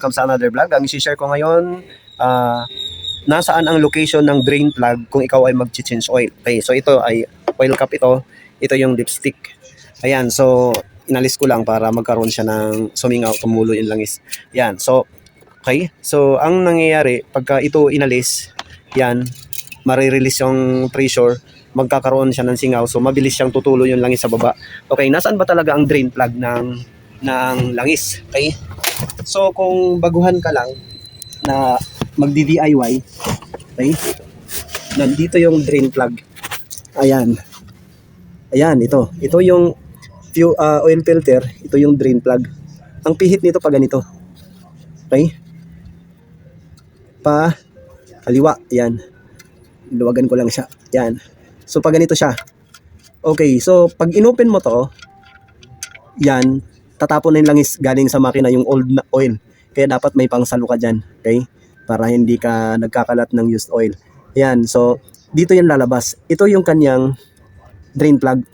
welcome sa another vlog. Ang isi-share ko ngayon, nasaan ang location ng drain plug kung ikaw ay mag-change oil. Okay, so ito ay oil cap ito. Ito yung dipstick. Ayan, so inalis ko lang para magkaroon siya ng sumingaw, tumulo yung langis. Ayan, so okay. So ang nangyayari, pagka ito inalis, yan, marirelease yung pressure, magkakaroon siya ng singaw, so mabilis siyang tutulo yung langis sa baba. Okay, nasaan ba talaga ang drain plug ng langis? Okay, so kung baguhan ka lang na magdi-DIY, okay, nandito yung drain plug. Ayan, ito yung oil filter, ito yung drain plug. Ang pihit nito pa ganito, okay, pa kaliwa, yan, luwagan ko lang siya, yan. So pag ganito siya, okay, so pag inopen mo to, yan, tatapon na yung langis galing sa makina, yung old na oil. Kaya dapat may pangsalo ka dyan, okay, para hindi ka nagkakalat ng used oil. Yan, so dito yan lalabas. Ito yung kanyang drain plug.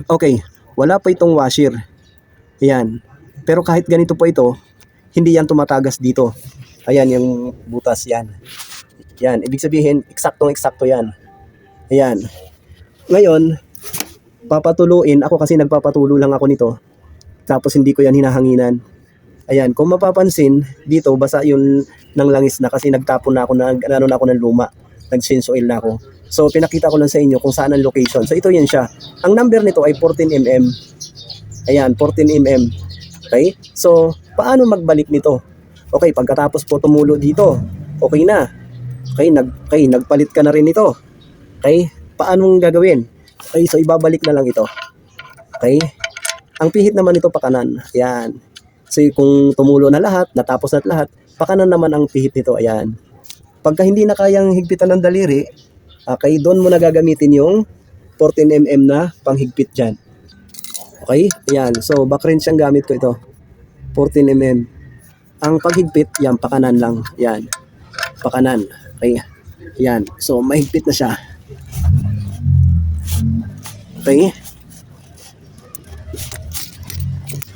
Okay, wala pa itong washer. Yan, pero kahit ganito po ito, hindi yan tumatagas dito. Ayan yung butas, yan. Yan, ibig sabihin, eksaktong-eksakto yan. Ayan. Ngayon, papatuluin. Ako kasi nagpapatulo lang ako nito. Tapos hindi ko yan hinahanginan. Ayan, kung mapapansin, dito basa yun ng langis na kasi nagtapon na ako, ano na ako ng luma. Nag-change oil na ako. So, pinakita ko lang sa inyo kung saan ang location. So, ito yan siya. Ang number nito ay 14mm. Ayan, 14mm. Okay? So, paano magbalik nito? Okay, pagkatapos po tumulo dito, okay na. Okay, nagpalit ka na rin ito. Okay? Paano gagawin? Okay, so ibabalik na lang ito. Okay? Ang pihit naman ito pakanan. Ayan. So kung tumulo na lahat, natapos na lahat, pakanan naman ang pihit nito. Ayan. Pagka hindi na kayang higpitan ng daliri, okay, doon mo na gagamitin yung 14mm na panghigpit dyan. Okay? Ayan. So back wrench ang gamit ko ito. 14mm. Ang paghigpit, yan, pakanan lang. Ayan. Pakanan. Okay. Ayan. So mahigpit na siya. Okay.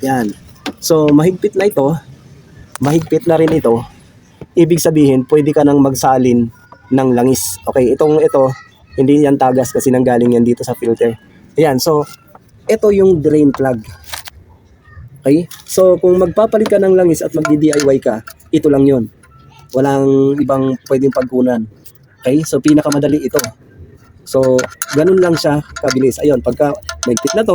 Yan. So, mahigpit na ito. Mahigpit na rin ito. Ibig sabihin, pwede ka nang magsalin ng langis. Okay, ito, hindi yan tagas kasi nanggaling yan dito sa filter. Ayan, so, ito yung drain plug. Okay? So, kung magpapalit ka ng langis at magdi-DIY ka, ito lang yun. Walang ibang pwedeng pagkunan. Okay? So, pinakamadali ito. So, ganun lang siya kabilis. Ayun, pagka mahigpit na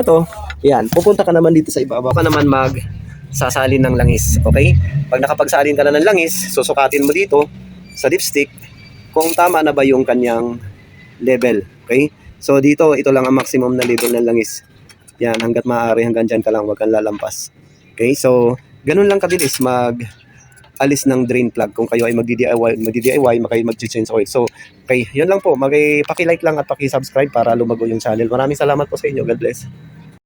to, yan, pupunta ka naman dito sa ibabaw. Ka naman magsasalin ng langis, okay? Pag nakapagsalin ka na ng langis, susukatin mo dito sa dipstick kung tama na ba yung kanyang level, okay? So, dito, ito lang ang maximum na level ng langis. Yan, hanggat maaari, hanggang dyan ka lang, wag kang lalampas. Okay, so, ganun lang kabilis alis ng drain plug kung kayo ay magdi-DIY, mag-change oil. So, okay, yun lang po. Paki-like lang at paki-subscribe para lumago yung channel. Maraming salamat po sa inyo. God bless.